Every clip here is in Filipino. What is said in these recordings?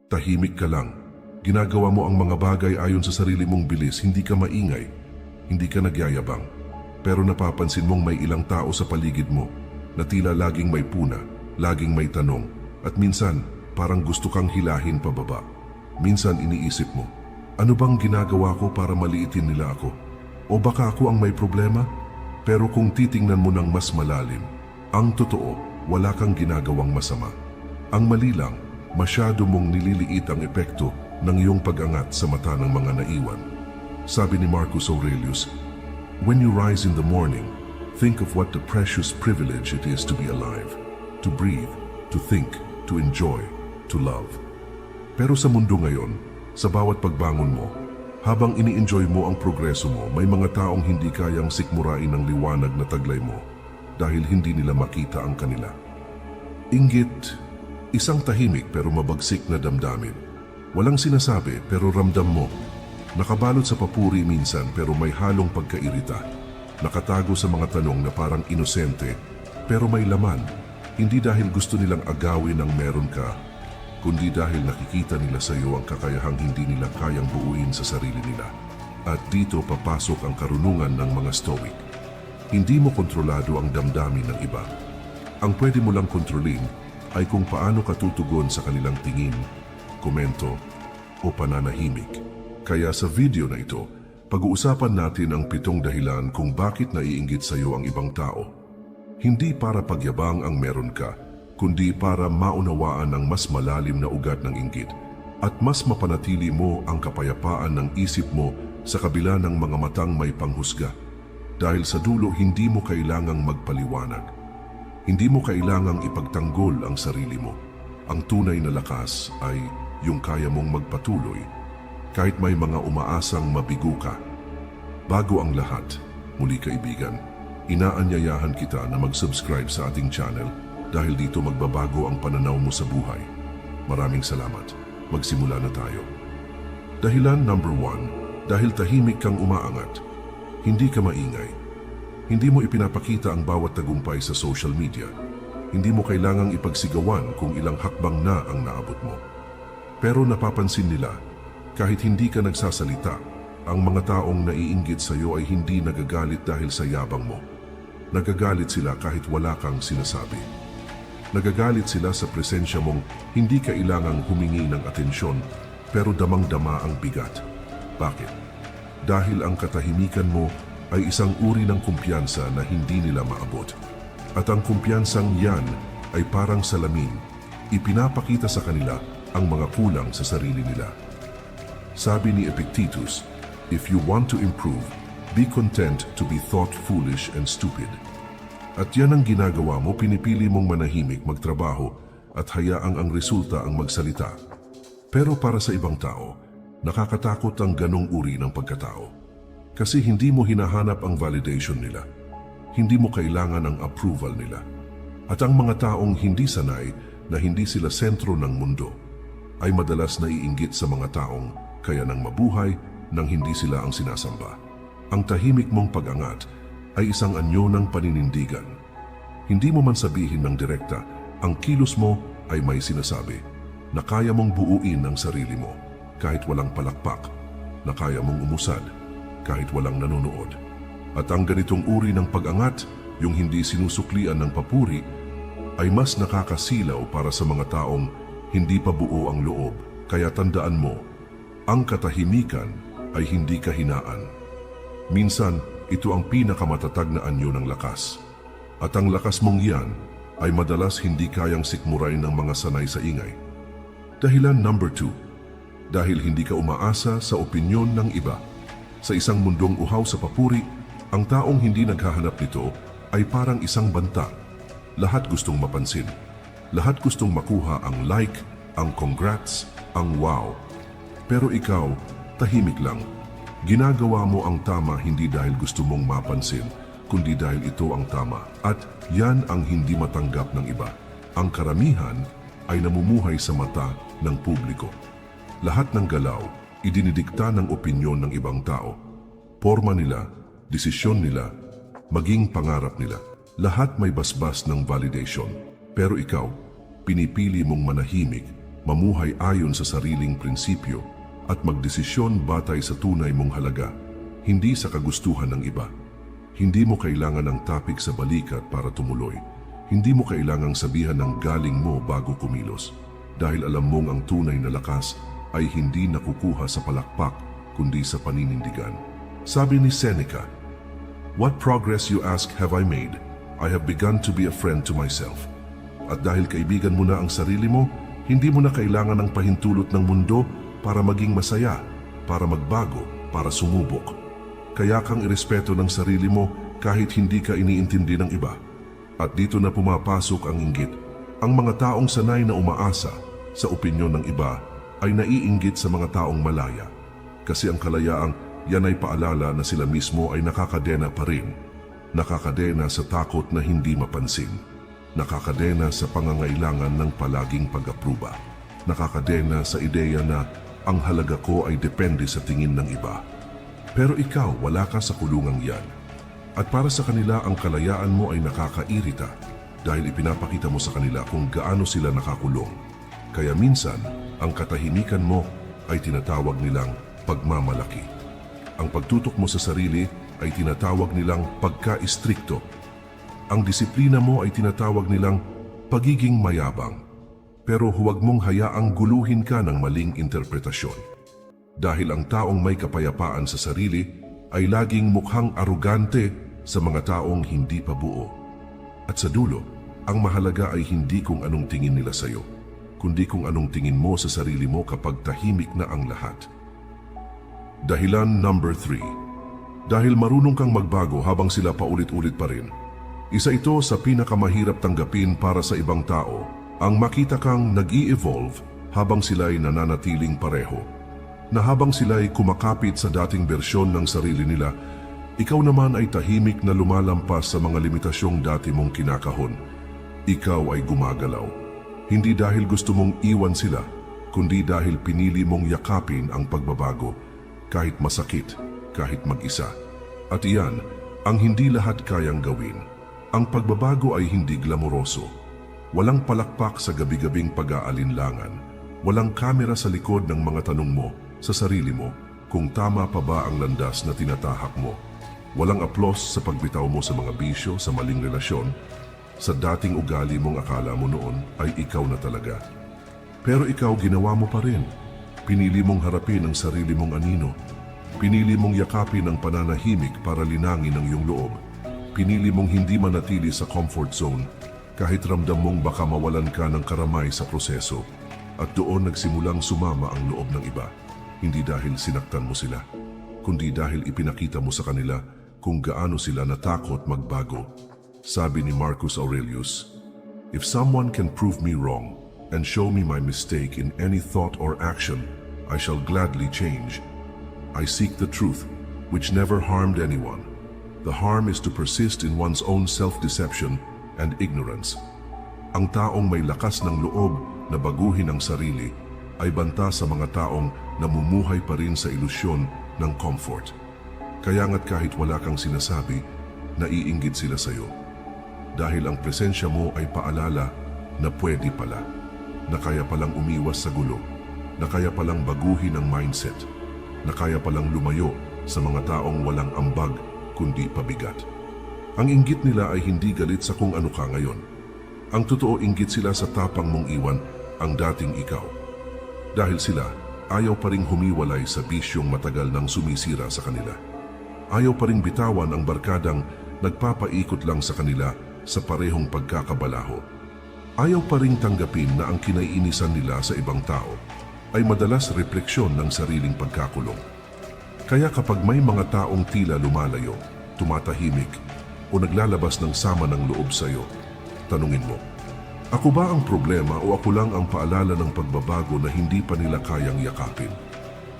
Tahimik ka lang. Ginagawa mo ang mga bagay ayon sa sarili mong bilis, hindi ka maingay, hindi ka nagyayabang. Pero napapansin mong may ilang tao sa paligid mo na tila laging may puna, laging may tanong, at minsan parang gusto kang hilahin pababa. Minsan iniisip mo, ano bang ginagawa ko para maliitin nila ako? O baka ako ang may problema? Pero kung titingnan mo ng mas malalim, ang totoo, wala kang ginagawang masama. Ang mali lang, masyado mong nililiit ang epekto ng iyong pag-angat sa mata ng mga naiwan. Sabi ni Marcus Aurelius, "When you rise in the morning, think of what the precious privilege it is to be alive, to breathe, to think, to enjoy, to love." Pero sa mundo ngayon, sa bawat pagbangon mo, habang ini-enjoy mo ang progreso mo, may mga taong hindi kayang sikmurain ang liwanag na taglay mo dahil hindi nila makita ang kanila. Inggit, isang tahimik pero mabagsik na damdamin. Walang sinasabi pero ramdam mo. Nakabalot sa papuri minsan pero may halong pagkairita. Nakatago sa mga tanong na parang inosente pero may laman. Hindi dahil gusto nilang agawin ang meron ka, kundi dahil nakikita nila sa iyo ang kakayahang hindi nila kayang buuin sa sarili nila. At dito papasok ang karunungan ng mga Stoic. Hindi mo kontrolado ang damdamin ng iba. Ang pwede mo lang kontrolin ay kung paano ka tutugon sa kanilang tingin, komento o pananahimik. Kaya sa video na ito, pag-uusapan natin ang 7 dahilan kung bakit naiinggit sa iyo ang ibang tao. Hindi para pagyabang ang meron ka, kundi para maunawaan ang mas malalim na ugat ng inggit at mas mapanatili mo ang kapayapaan ng isip mo sa kabila ng mga matang may panghusga. Dahil sa dulo, hindi mo kailangang magpaliwanag. Hindi mo kailangang ipagtanggol ang sarili mo. Ang tunay na lakas ay yung kaya mong magpatuloy kahit may mga umaasang mabigo ka. Bago ang lahat, muli kaibigan, inaanyayahan kita na mag-subscribe sa ating channel dahil dito magbabago ang pananaw mo sa buhay. Maraming salamat. Magsimula na tayo. Dahilan number 1, dahil tahimik kang umaangat. Hindi ka maingay. Hindi mo ipinapakita ang bawat tagumpay sa social media. Hindi mo kailangang ipagsigawan kung ilang hakbang na ang naabot mo. Pero napapansin nila, kahit hindi ka nagsasalita, ang mga taong naiinggit sa iyo ay hindi nagagalit dahil sa yabang mo. Nagagalit sila kahit wala kang sinasabi. Nagagalit sila sa presensya mong hindi kailangang humingi ng atensyon pero damang-dama ang bigat. Bakit? Dahil ang katahimikan mo ay isang uri ng kumpiyansa na hindi nila maabot. At ang kumpiyansang yan ay parang salamin. Ipinapakita sa kanila ang mga kulang sa sarili nila. Sabi ni Epictetus, "If you want to improve, be content to be thought foolish and stupid." At yan ang ginagawa mo, pinipili mong manahimik, magtrabaho at hayaang ang resulta ang magsalita. Pero para sa ibang tao, nakakatakot ang ganong uri ng pagkatao. Kasi hindi mo hinahanap ang validation nila. Hindi mo kailangan ang approval nila. At ang mga taong hindi sanay na hindi sila sentro ng mundo ay madalas naiinggit sa mga taong kaya nang mabuhay nang hindi sila ang sinasamba. Ang tahimik mong pag-angat ay isang anyo ng paninindigan. Hindi mo man sabihin ng direkta, ang kilos mo ay may sinasabi na kaya mong buuin ang sarili mo kahit walang palakpak, na kaya mong umusad kahit walang nanonood. At ang ganitong uri ng pag-angat, yung hindi sinusuklian ng papuri, ay mas nakakasilaw para sa mga taong hindi pa buo ang loob. Kaya tandaan mo, ang katahimikan ay hindi kahinaan. Minsan, ito ang pinakamatatag na anyo ng lakas. At ang lakas mong yan ay madalas hindi kayang sikmurain ng mga sanay sa ingay. Dahilan number 2, dahil hindi ka umaasa sa opinyon ng iba. Sa isang mundong uhaw sa papuri, ang taong hindi naghahanap nito ay parang isang banta. Lahat gustong mapansin. Lahat gustong makuha ang like, ang congrats, ang wow. Pero ikaw, tahimik lang. Ginagawa mo ang tama hindi dahil gusto mong mapansin, kundi dahil ito ang tama. At yan ang hindi matanggap ng iba. Ang karamihan ay namumuhay sa mata ng publiko. Lahat ng galaw, idinidikta ng opinyon ng ibang tao. Porma nila, desisyon nila, maging pangarap nila. Lahat may basbas ng validation. Pero ikaw, pinipili mong manahimik, mamuhay ayon sa sariling prinsipyo, at magdesisyon batay sa tunay mong halaga, hindi sa kagustuhan ng iba. Hindi mo kailangan ng tapik sa balikat para tumuloy. Hindi mo kailangang sabihan ng galing mo bago kumilos. Dahil alam mong ang tunay na lakas ay hindi nakukuha sa palakpak, kundi sa paninindigan. Sabi ni Seneca, "What progress you ask have I made? I have begun to be a friend to myself." At dahil kaibigan mo na ang sarili mo, hindi mo na kailangan ng pahintulot ng mundo para maging masaya, para magbago, para sumubok. Kaya kang irespeto ng sarili mo kahit hindi ka iniintindi ng iba. At dito na pumapasok ang inggit. Ang mga taong sanay na umaasa sa opinyon ng iba ay naiinggit sa mga taong malaya. Kasi ang kalayaang yan ay paalala na sila mismo ay nakakadena pa rin. Nakakadena sa takot na hindi mapansin. Nakakadena sa pangangailangan ng palaging pag-apruba. Nakakadena sa ideya na ang halaga ko ay depende sa tingin ng iba. Pero ikaw, wala ka sa kulungang yan. At para sa kanila, ang kalayaan mo ay nakakairita dahil ipinapakita mo sa kanila kung gaano sila nakakulong. Kaya minsan, ang katahimikan mo ay tinatawag nilang pagmamalaki. Ang pagtutok mo sa sarili ay tinatawag nilang pagka-istrikto. Ang disiplina mo ay tinatawag nilang pagiging mayabang. Pero huwag mong hayaang guluhin ka ng maling interpretasyon. Dahil ang taong may kapayapaan sa sarili ay laging mukhang arugante sa mga taong hindi pa buo. At sa dulo, ang mahalaga ay hindi kung anong tingin nila sa iyo, kundi kung anong tingin mo sa sarili mo kapag tahimik na ang lahat. Dahilan number 3. Dahil marunong kang magbago habang sila paulit-ulit pa rin. Isa ito sa pinakamahirap tanggapin para sa ibang tao, ang makita kang nag-i-evolve habang sila'y nananatiling pareho. Na habang sila'y kumakapit sa dating bersyon ng sarili nila, ikaw naman ay tahimik na lumalampas sa mga limitasyong dati mong kinakahon. Ikaw ay gumagalaw. Hindi dahil gusto mong iwan sila, kundi dahil pinili mong yakapin ang pagbabago, kahit masakit, kahit mag-isa. At iyan, ang hindi lahat kayang gawin. Ang pagbabago ay hindi glamoroso. Walang palakpak sa gabi-gabing pag-aalinlangan. Walang kamera sa likod ng mga tanong mo sa sarili mo kung tama pa ba ang landas na tinatahak mo. Walang aplos sa pagbitaw mo sa mga bisyo, sa maling relasyon. Sa dating ugali mong akala mo noon ay ikaw na talaga. Pero ikaw ginawa mo pa rin. Pinili mong harapin ang sarili mong anino. Pinili mong yakapin ang pananahimik para linangin ang iyong loob. Pinili mong hindi manatili sa comfort zone kahit ramdam mong baka mawalan ka ng karamay sa proseso. At doon nagsimulang sumama ang loob ng iba. Hindi dahil sinaktan mo sila, kundi dahil ipinakita mo sa kanila kung gaano sila natakot magbago. Sabi ni Marcus Aurelius, "If someone can prove me wrong and show me my mistake in any thought or action, I shall gladly change. I seek the truth, which never harmed anyone. The harm is to persist in one's own self-deception and ignorance." Ang taong may lakas ng loob na baguhin ang sarili ay banta sa mga taong namumuhay pa rin sa ilusyon ng comfort. Kaya nga't kahit wala kang sinasabi, naiinggit sila sa iyo. Dahil ang presensya mo ay paalala na pwede pala, na kaya palang umiwas sa gulo, na kaya palang baguhin ang mindset, na kaya palang lumayo sa mga taong walang ambag kundi pabigat. Ang inggit nila ay hindi galit sa kung ano ka ngayon. Ang totoo, inggit sila sa tapang mong iwan ang dating ikaw. Dahil sila, ayaw pa ring humiwalay sa bisyong matagal nang sumisira sa kanila. Ayaw pa ring bitawan ang barkadang nagpapaikot lang sa kanila sa parehong pagkakabalaho. Ayaw pa ring tanggapin na ang kinaiinisan nila sa ibang tao ay madalas refleksyon ng sariling pagkakulong. Kaya kapag may mga taong tila lumalayo, tumatahimik, o naglalabas ng sama ng loob sa iyo, tanungin mo, ako ba ang problema o ako lang ang paalala ng pagbabago na hindi pa nila kayang yakapin?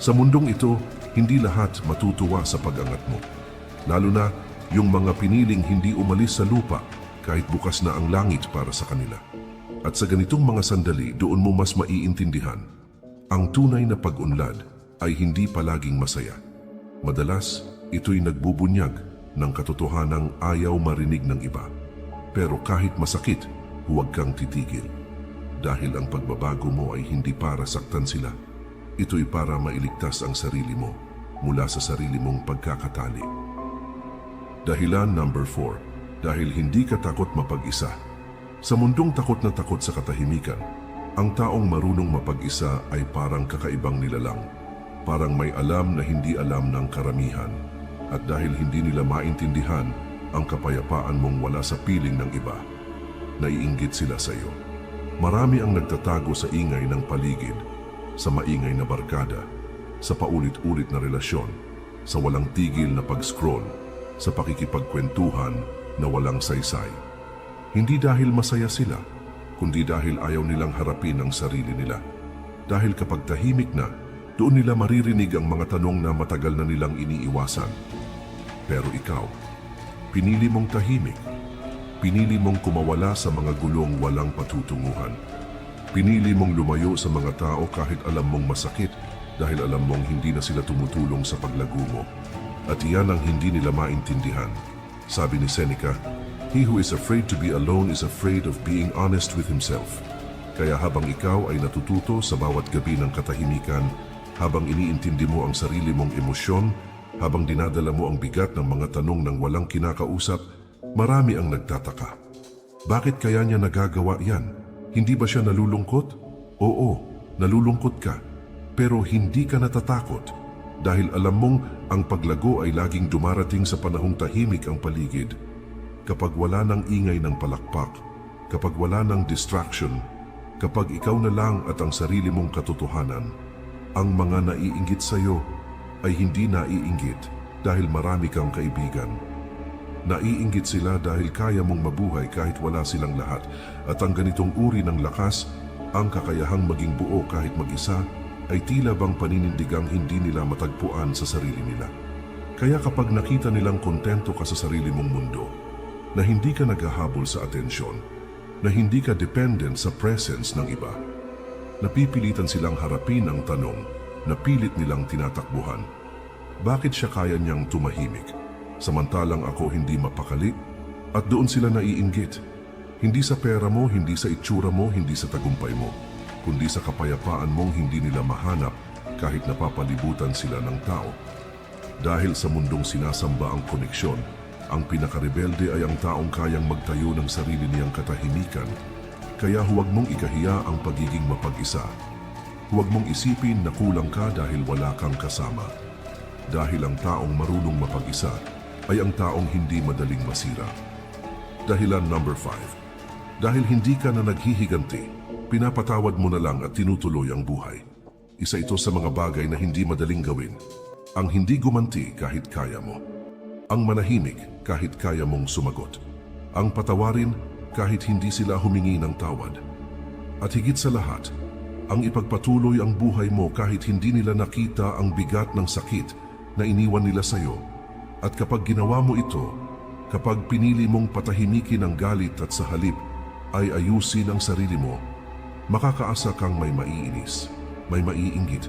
Sa mundong ito, hindi lahat matutuwa sa pag-angat mo. Lalo na yung mga piniling hindi umalis sa lupa kahit bukas na ang langit para sa kanila. At sa ganitong mga sandali, doon mo mas maiintindihan. Ang tunay na pag-unlad ay hindi palaging masaya. Madalas, ito'y nagbubunyag ng katotohanang ayaw marinig ng iba. Pero kahit masakit, huwag kang titigil. dahil ang pagbabago mo ay hindi para saktan sila. Ito'y para mailigtas ang sarili mo mula sa sarili mong pagkakatali. Dahilan number 4, dahil hindi ka takot mapag-isa. Sa mundong takot na takot sa katahimikan, ang taong marunong mapag-isa ay parang kakaibang nilalang. Parang may alam na hindi alam ng karamihan. At dahil hindi nila maintindihan ang kapayapaan mong wala sa piling ng iba, naiinggit sila sa iyo. Marami ang nagtatago sa ingay ng paligid, sa maingay na barkada, sa paulit-ulit na relasyon, sa walang tigil na pag-scroll, sa pakikipagkwentuhan na walang saysay. Hindi dahil masaya sila, kundi dahil ayaw nilang harapin ang sarili nila. Dahil kapag tahimik na, doon nila maririnig ang mga tanong na matagal na nilang iniiwasan. Pero ikaw, pinili mong tahimik. Pinili mong kumawala sa mga gulong walang patutunguhan. Pinili mong lumayo sa mga tao kahit alam mong masakit dahil alam mong hindi na sila tumutulong sa paglago mo. At iyan ang hindi nila maintindihan. Sabi ni Seneca, "He who is afraid to be alone is afraid of being honest with himself." Kaya habang ikaw ay natututo sa bawat gabi ng katahimikan, habang iniintindi mo ang sarili mong emosyon, habang dinadala mo ang bigat ng mga tanong ng walang kinakausap, marami ang nagtataka. Bakit kaya niya nagagawa yan? Hindi ba siya nalulungkot? Oo, nalulungkot ka. Pero hindi ka natatakot dahil alam mong ang paglago ay laging dumarating sa panahong tahimik ang paligid. Kapag wala ng ingay ng palakpak, kapag wala ng distraction, kapag ikaw na lang at ang sarili mong katotohanan, ang mga naiinggit sa iyo ay hindi naiinggit dahil marami kang kaibigan. Naiinggit sila dahil kaya mong mabuhay kahit wala silang lahat, at ang ganitong uri ng lakas, ang kakayahang maging buo kahit mag-isa, ay tila bang paninindigang hindi nila matagpuan sa sarili nila. Kaya kapag nakita nilang kontento ka sa sarili mong mundo, na hindi ka naghahabol sa atensyon, na hindi ka dependent sa presence ng iba, napipilitan silang harapin ang tanong na pilit nilang tinatakbuhan. Bakit siya kaya niyang tumahimik, samantalang ako hindi mapakali? At doon sila naiinggit. Hindi sa pera mo, hindi sa itsura mo, hindi sa tagumpay mo, kundi sa kapayapaan mong hindi nila mahanap kahit napapalibutan sila ng tao. Dahil sa mundong sinasamba ang koneksyon, ang pinakarebelde ay ang taong kayang magtayo ng sarili niyang katahimikan. Kaya huwag mong ikahiya ang pagiging mapag-isa. Huwag mong isipin na kulang ka dahil wala kang kasama. Dahil ang taong marunong mapag-isa ay ang taong hindi madaling masira. Dahilan number 5. Dahil hindi ka na naghihiganti, pinapatawad mo na lang at tinutuloy ang buhay. Isa ito sa mga bagay na hindi madaling gawin. Ang hindi gumanti kahit kaya mo. Ang manahimik kahit kaya mong sumagot. Ang patawarin kahit hindi sila humingi ng tawad. At higit sa lahat, ang ipagpatuloy ang buhay mo kahit hindi nila nakita ang bigat ng sakit na iniwan nila sa iyo. At kapag ginawa mo ito, kapag pinili mong patahimikin ang galit at sa halip ay ayusin ang sarili mo, makakaasa kang may maiinis, may maiinggit,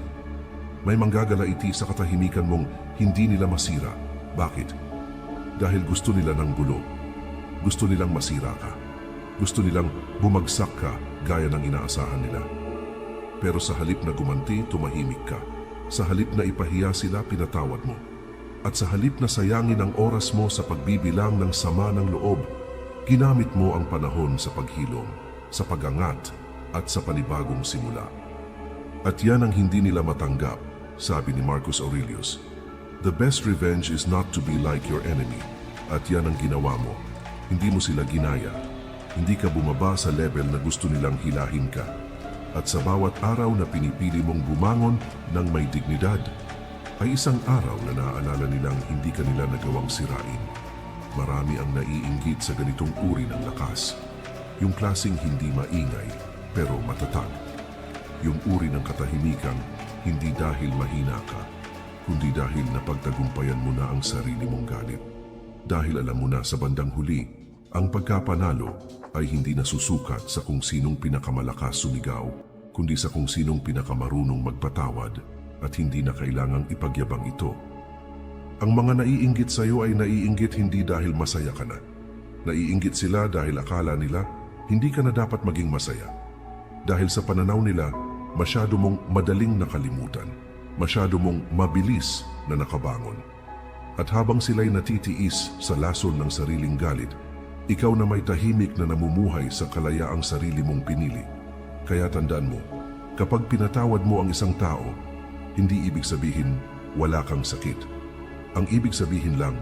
may manggagalaiti sa katahimikan mong hindi nila masira. Bakit? Dahil gusto nila ng gulo. Gusto nilang masira ka. Gusto nilang bumagsak ka gaya ng inaasahan nila. Pero sa halip na gumanti, tumahimik ka. Sa halip na ipahiya sila, pinatawad mo. At sa halip na sayangin ang oras mo sa pagbibilang ng sama ng loob, ginamit mo ang panahon sa paghilom, sa pagangat, at sa panibagong simula. At yan ang hindi nila matanggap, sabi ni Marcus Aurelius. The best revenge is not to be like your enemy. At yan ang ginawa mo. Hindi mo sila ginaya. Hindi ka bumaba sa level na gusto nilang hilahin ka. At sa bawat araw na pinipili mong bumangon ng may dignidad, ay isang araw na naaalala nilang hindi ka nila nagawang sirain. Marami ang naiinggit sa ganitong uri ng lakas. Yung klaseng hindi maingay, pero matatag. Yung uri ng katahimikan, hindi dahil mahina ka, kundi dahil napagtagumpayan mo na ang sarili mong galit. Dahil alam mo na sa bandang huli, ang pagkapanalo ay hindi nasusukat sa kung sinong pinakamalakas sumigaw, kundi sa kung sinong pinakamarunong magpatawad at hindi na kailangang ipagyabang ito. Ang mga naiinggit sa iyo ay naiinggit hindi dahil masaya ka na. Naiinggit sila dahil akala nila hindi ka na dapat maging masaya. Dahil sa pananaw nila, masyado mong madaling nakalimutan, masyado mong mabilis na nakabangon. At habang sila'y natitiis sa lason ng sariling galit, ikaw na may tahimik na namumuhay sa kalayaang sarili mong pinili. Kaya tandaan mo, kapag pinatawad mo ang isang tao, hindi ibig sabihin wala kang sakit. Ang ibig sabihin lang,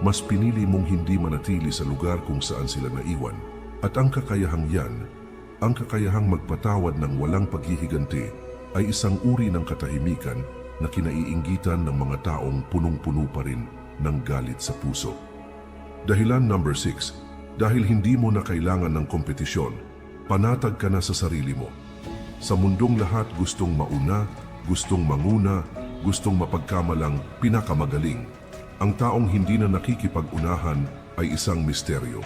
mas pinili mong hindi manatili sa lugar kung saan sila naiwan. At ang kakayahang yan, ang kakayahang magpatawad ng walang paghihiganti, ay isang uri ng katahimikan na kinaiinggitan ng mga taong punong-puno pa rin ng galit sa puso. Dahilan number 6, dahil hindi mo na kailangan ng kompetisyon, panatag ka na sa sarili mo. Sa mundong lahat gustong mauna, gustong manguna, gustong mapagkamalang pinakamagaling. Ang taong hindi na nakikipag-unahan ay isang misteryo.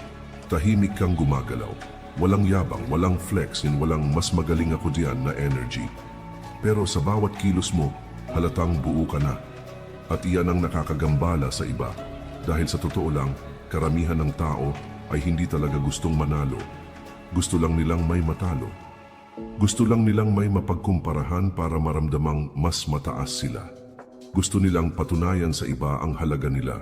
Tahimik kang gumagalaw. Walang yabang, walang flex, and walang mas magaling ako diyan na energy. Pero sa bawat kilos mo, halatang buo ka na. At iyan ang nakakagambala sa iba. Dahil sa totoo lang, karamihan ng tao ay hindi talaga gustong manalo. Gusto lang nilang may matalo. Gusto lang nilang may mapagkumparahan para maramdamang mas mataas sila. Gusto nilang patunayan sa iba ang halaga nila.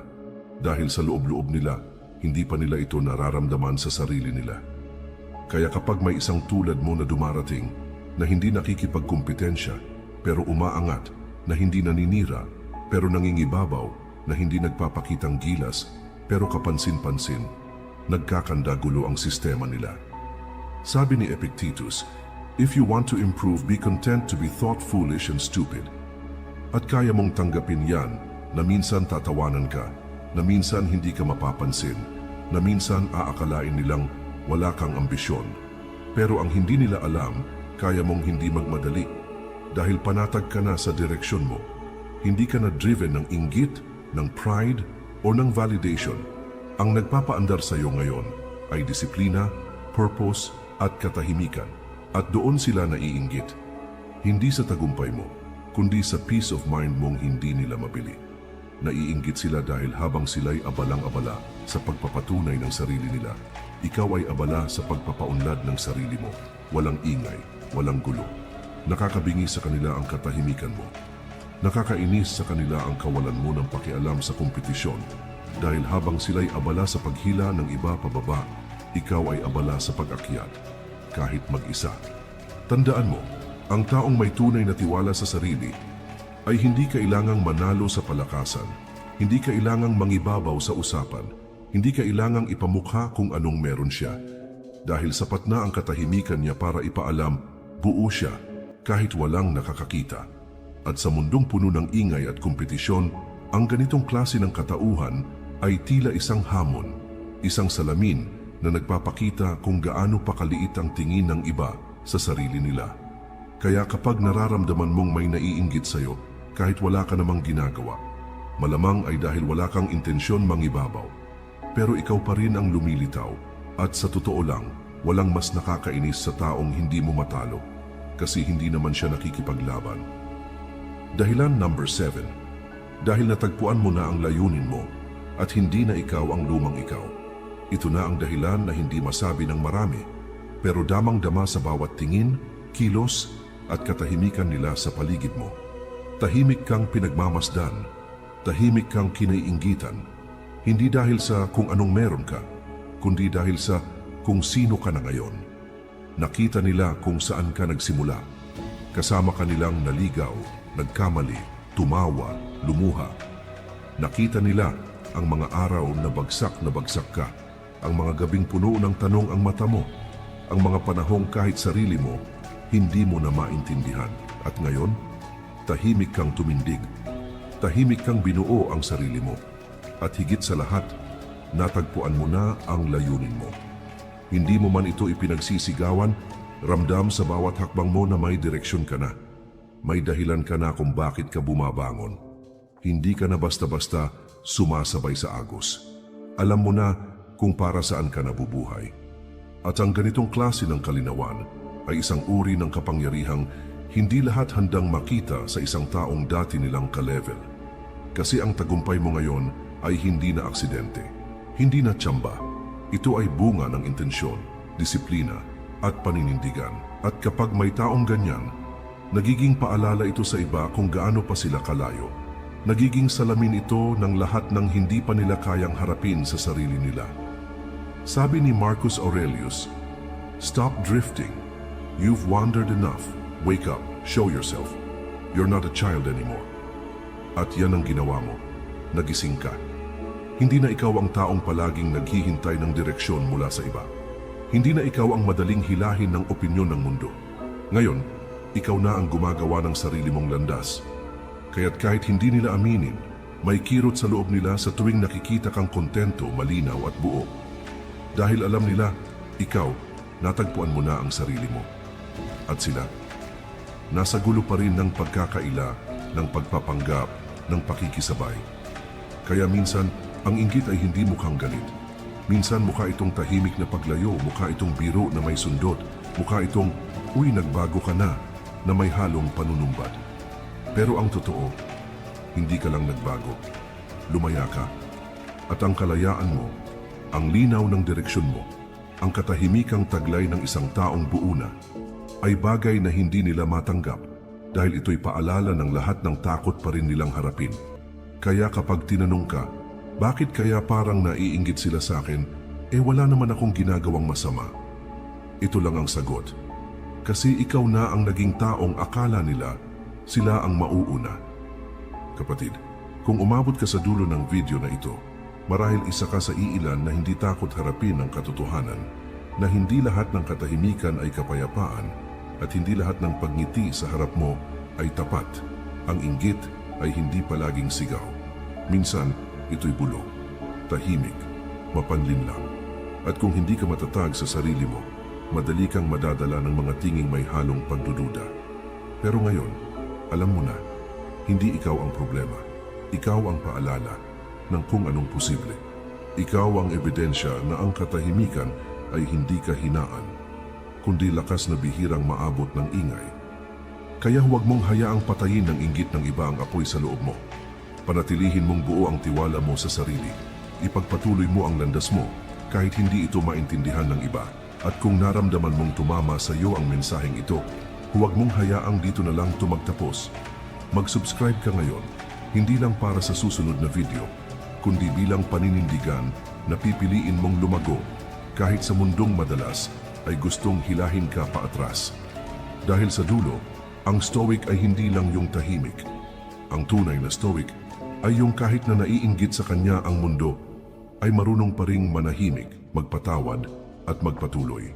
Dahil sa loob-loob nila, hindi pa nila ito nararamdaman sa sarili nila. Kaya kapag may isang tulad mo na dumarating, na hindi nakikipagkumpetensya, pero umaangat, na hindi naninira, pero nangingibabaw, na hindi nagpapakitang gilas, pero kapansin-pansin, nagkakandagulo ang sistema nila. Sabi ni Epictetus, "If you want to improve, be content to be thought foolish and stupid." At kaya mong tanggapin yan na minsan tatawanan ka, na minsan hindi ka mapapansin, na minsan aakalain nilang wala kang ambisyon. Pero ang hindi nila alam, kaya mong hindi magmadali dahil panatag ka na sa direksyon mo. Hindi ka na driven ng inggit, ng pride, o ng validation. Ang nagpapaandar sa iyo ngayon ay disiplina, purpose, at katahimikan. At doon sila naiinggit. Hindi sa tagumpay mo, kundi sa peace of mind mong hindi nila mabili. Naiinggit sila dahil habang sila'y abalang-abala sa pagpapatunay ng sarili nila, ikaw ay abala sa pagpapaunlad ng sarili mo. Walang ingay, walang gulo. Nakakabingi sa kanila ang katahimikan mo. Nakakainis sa kanila ang kawalan mo ng pakialam sa kompetisyon dahil habang sila'y abala sa paghila ng iba pababa, ikaw ay abala sa pag-akyat, kahit mag-isa. Tandaan mo, ang taong may tunay na tiwala sa sarili ay hindi kailangang manalo sa palakasan, hindi kailangang mangibabaw sa usapan, hindi kailangang ipamukha kung anong meron siya. Dahil sapat na ang katahimikan niya para ipaalam, buo siya kahit walang nakakakita. At sa mundong puno ng ingay at kompetisyon, ang ganitong klase ng katauhan ay tila isang hamon, isang salamin na nagpapakita kung gaano pa kaliit ang tingin ng iba sa sarili nila. Kaya kapag nararamdaman mong may naiinggit sa'yo, kahit wala ka namang ginagawa, malamang ay dahil wala kang intensyon mangibabaw. Pero ikaw pa rin ang lumilitaw, at sa totoo lang, walang mas nakakainis sa taong hindi mo matalo, kasi hindi naman siya nakikipaglaban. Dahilan number 7, dahil natagpuan mo na ang layunin mo, at hindi na ikaw ang lumang ikaw. Ito na ang dahilan na hindi masabi ng marami, pero damang-dama sa bawat tingin, kilos, at katahimikan nila sa paligid mo. Tahimik kang pinagmamasdan, tahimik kang kinaiinggitan, hindi dahil sa kung anong meron ka, kundi dahil sa kung sino ka na ngayon. Nakita nila kung saan ka nagsimula. Kasama ka nilang naligaw, nagkamali, tumawa, lumuha. Nakita nila ang mga araw na bagsak ka, ang mga gabing puno ng tanong ang mata mo, ang mga panahong kahit sarili mo, hindi mo na maintindihan. At ngayon, tahimik kang tumindig. Tahimik kang binuo ang sarili mo. At higit sa lahat, natagpuan mo na ang layunin mo. Hindi mo man ito ipinagsisigawan, ramdam sa bawat hakbang mo na may direksyon ka na. May dahilan ka na kung bakit ka bumabangon. Hindi ka na basta-basta sumasabay sa agos. Alam mo na kung para saan ka nabubuhay. At ang ganitong klase ng kalinawan ay isang uri ng kapangyarihang hindi lahat handang makita sa isang taong dati nilang ka-level. Kasi ang tagumpay mo ngayon ay hindi na aksidente, hindi na tsamba. Ito ay bunga ng intensyon, disiplina, at paninindigan. At kapag may taong ganyan, nagiging paalala ito sa iba kung gaano pa sila kalayo. Nagiging salamin ito ng lahat ng hindi pa nila kayang harapin sa sarili nila. Sabi ni Marcus Aurelius, "Stop drifting. You've wandered enough. Wake up. Show yourself. You're not a child anymore." At yan ang ginawa mo. Nagising ka. Hindi na ikaw ang taong palaging naghihintay ng direksyon mula sa iba. Hindi na ikaw ang madaling hilahin ng opinyon ng mundo. Ngayon, ikaw na ang gumagawa ng sarili mong landas. Kaya't kahit hindi nila aminin, may kirot sa loob nila sa tuwing nakikita kang kontento, malinaw at buo. Dahil alam nila, ikaw, natagpuan mo na ang sarili mo. At sila, nasa gulo pa rin ng pagkakaila, ng pagpapanggap, ng pakikisabay. Kaya minsan, ang inggit ay hindi mukhang galit. Minsan mukha itong tahimik na paglayo, mukha itong biro na may sundot, mukha itong, "Uy, nagbago ka na may halong panunumbad. Pero ang totoo, hindi ka lang nagbago. Lumaya ka. At ang kalayaan mo, ang linaw ng direksyon mo, ang katahimikang taglay ng isang taong buo na, ay bagay na hindi nila matanggap dahil ito'y paalala ng lahat ng takot pa rin nilang harapin. Kaya kapag tinanong ka, bakit kaya parang naiinggit sila sa akin, wala naman akong ginagawang masama. Ito lang ang sagot. Kasi ikaw na ang naging taong akala nila sila ang mauuna. Kapatid, kung umabot ka sa dulo ng video na ito, marahil isa ka sa iilan na hindi takot harapin ang katotohanan, na hindi lahat ng katahimikan ay kapayapaan at hindi lahat ng pagngiti sa harap mo ay tapat. Ang inggit ay hindi palaging sigaw. Minsan, ito'y bulong, tahimik, mapanlinlang. At kung hindi ka matatag sa sarili mo, madali kang madadala ng mga tinging may halong pagdududa. Pero ngayon, alam mo na, hindi ikaw ang problema. Ikaw ang paalala ng kung anong posible. Ikaw ang ebidensya na ang katahimikan ay hindi kahinaan, kundi lakas na bihirang maabot ng ingay. Kaya huwag mong hayaang patayin ng inggit ng iba ang apoy sa loob mo. Panatilihin mong buo ang tiwala mo sa sarili. Ipagpatuloy mo ang landas mo kahit hindi ito maintindihan ng iba. At kung naramdaman mong tumama sa iyo ang mensaheng ito, huwag mong hayaang dito na lang ito magtapos. Mag-subscribe ka ngayon, hindi lang para sa susunod na video, kundi bilang paninindigan na pipiliin mong lumago kahit sa mundong madalas ay gustong hilahin ka paatras. Dahil sa dulo, ang stoic ay hindi lang yung tahimik. Ang tunay na stoic ay yung kahit na naiinggit sa kanya ang mundo, ay marunong pa ring manahimik, magpatawad at magpatuloy.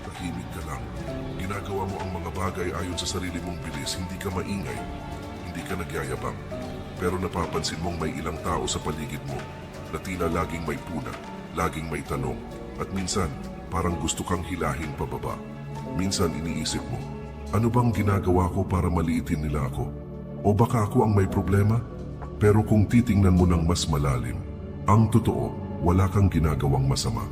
Tahimik ka lang. Ginagawa mo ang mga bagay ayon sa sarili mong bilis. Hindi ka maingay. Hindi ka nagyayabang. Pero napapansin mong may ilang tao sa paligid mo na tila laging may puna, laging may tanong, at minsan parang gusto kang hilahin pababa. Minsan iniisip mo, ano bang ginagawa ko para maliitin nila ako? O baka ako ang may problema? Pero kung titingnan mo ng mas malalim, ang totoo, wala kang ginagawang masama.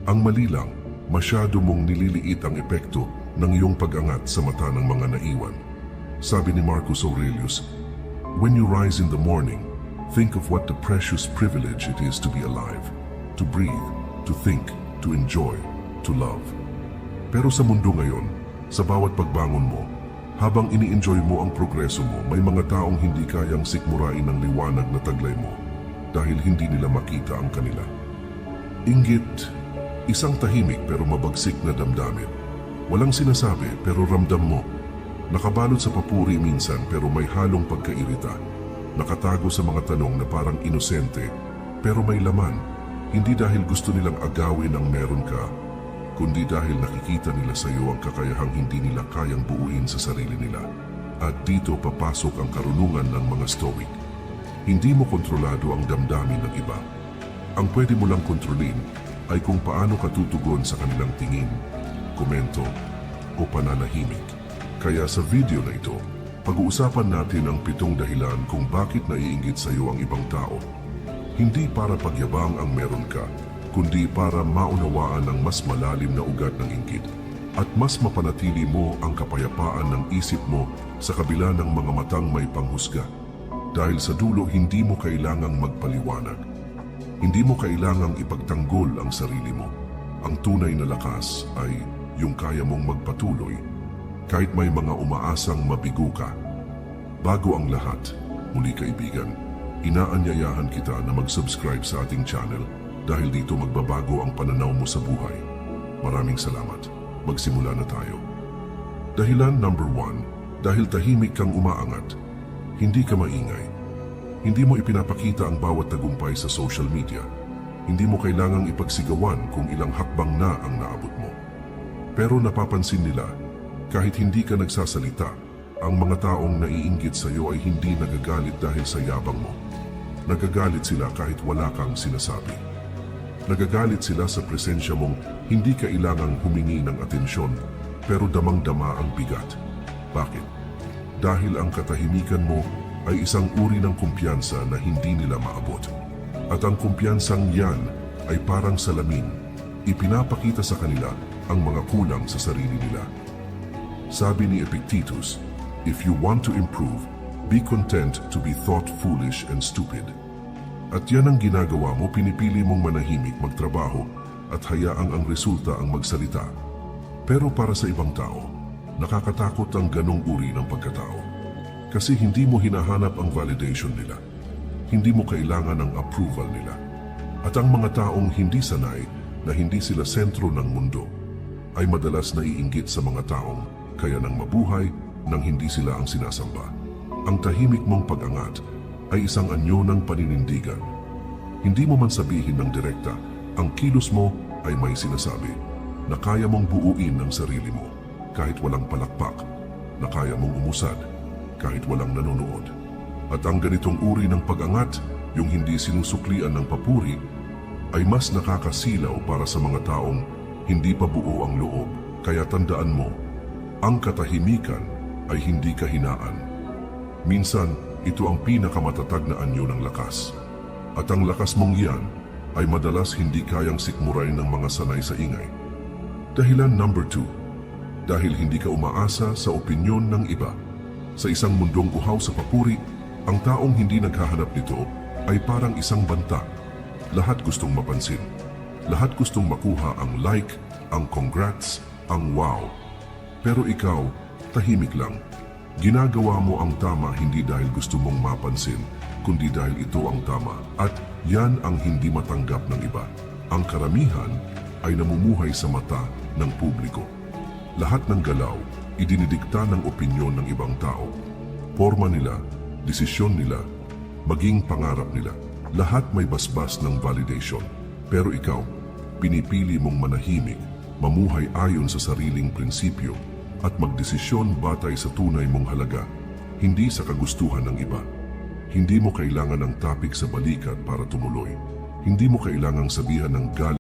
Ang mali lang, masyado mong nililiit ang epekto ng iyong pag-angat sa mata ng mga naiwan. Sabi ni Marcus Aurelius, "When you rise in the morning, think of what the precious privilege it is to be alive, to breathe, to think, to enjoy, to love." Pero sa mundo ngayon, sa bawat pagbangon mo, habang ini-enjoy mo ang progreso mo, may mga taong hindi kayang sikmurain ng liwanag na taglay mo dahil hindi nila makita ang kanila. Inggit, isang tahimik pero mabagsik na damdamin. Walang sinasabi pero ramdam mo. Nakabalot sa papuri minsan pero may halong pagkairita. Nakatago sa mga tanong na parang inosente pero may laman. Hindi dahil gusto nilang agawin ang meron ka, kundi dahil nakikita nila sa iyo ang kakayahang hindi nila kayang buuin sa sarili nila. At dito papasok ang karunungan ng mga Stoic. Hindi mo kontrolado ang damdamin ng iba. Ang pwede mo lang kontrolin ay kung paano ka tutugon sa kanilang tingin, komento o pananahimik. Kaya sa video na ito, pag-uusapan natin ang 7 dahilan kung bakit naiinggit sa iyo ang ibang tao. Hindi para pagyabang ang meron ka, kundi para maunawaan ang mas malalim na ugat ng inggit at mas mapanatili mo ang kapayapaan ng isip mo sa kabila ng mga matang may panghusga. Dahil sa dulo, hindi mo kailangang magpaliwanag. Hindi mo kailangang ipagtanggol ang sarili mo. Ang tunay na lakas ay yung kaya mong magpatuloy kahit may mga umaasang mabigo ka. Bago ang lahat, muli kaibigan, inaanyayahan kita na mag-subscribe sa ating channel dahil dito magbabago ang pananaw mo sa buhay. Maraming salamat. Magsimula na tayo. Dahilan number 1, dahil tahimik kang umaangat. Hindi ka maingay. Hindi mo ipinapakita ang bawat tagumpay sa social media. Hindi mo kailangang ipagsigawan kung ilang hakbang na ang naabot mo. Pero napapansin nila, kahit hindi ka nagsasalita, ang mga taong naiinggit sa iyo ay hindi nagagalit dahil sa yabang mo. Nagagalit sila kahit wala kang sinasabi. Nagagalit sila sa presensya mong hindi kailangang humingi ng atensyon pero damang-dama ang bigat. Bakit? Dahil ang katahimikan mo ay isang uri ng kumpiyansa na hindi nila maabot. At ang kumpiyansang yan ay parang salamin. Ipinapakita sa kanila ang mga kulang sa sarili nila. Sabi ni Epictetus, "If you want to improve, be content to be thought foolish and stupid." At yan ang ginagawa mo, pinipili mong manahimik, magtrabaho at hayaang ang resulta ang magsalita. Pero para sa ibang tao, nakakatakot ang ganong uri ng pagkatao. Kasi hindi mo hinahanap ang validation nila. Hindi mo kailangan ang approval nila. At ang mga taong hindi sanay na hindi sila sentro ng mundo ay madalas naiinggit sa mga taong kaya nang mabuhay nang hindi sila ang sinasamba. Ang tahimik mong pag-angat ay isang anyo ng paninindigan. Hindi mo man sabihin ng direkta, ang kilos mo ay may sinasabi na kaya mong buuin ang sarili mo kahit walang palakpak, na kaya mong umusad kahit walang nanonood. At ang ganitong uri ng pag-angat, yung hindi sinusuklian ng papuri, ay mas nakakasilaw para sa mga taong hindi pa buo ang loob. Kaya tandaan mo, ang katahimikan ay hindi kahinaan. Minsan, ito ang pinakamatatag na anyo ng lakas. At ang lakas mong yan ay madalas hindi kayang sikmuray ng mga sanay sa ingay. Dahilan number 2, dahil hindi ka umaasa sa opinyon ng iba. Sa isang mundong uhaw sa papuri, ang taong hindi naghahanap nito ay parang isang banta. Lahat gustong mapansin. Lahat gustong makuha ang like, ang congrats, ang wow. Pero ikaw, tahimik lang. Ginagawa mo ang tama hindi dahil gusto mong mapansin, kundi dahil ito ang tama. At yan ang hindi matanggap ng iba. Ang karamihan ay namumuhay sa mata ng publiko. Lahat ng galaw, idinidikta ng opinyon ng ibang tao. Forma nila, desisyon nila, maging pangarap nila. Lahat may basbas ng validation. Pero ikaw, pinipili mong manahimik, mamuhay ayon sa sariling prinsipyo, at magdesisyon batay sa tunay mong halaga, hindi sa kagustuhan ng iba. Hindi mo kailangan ng topic sa balikat para tumuloy. Hindi mo kailangang sabihan ng galit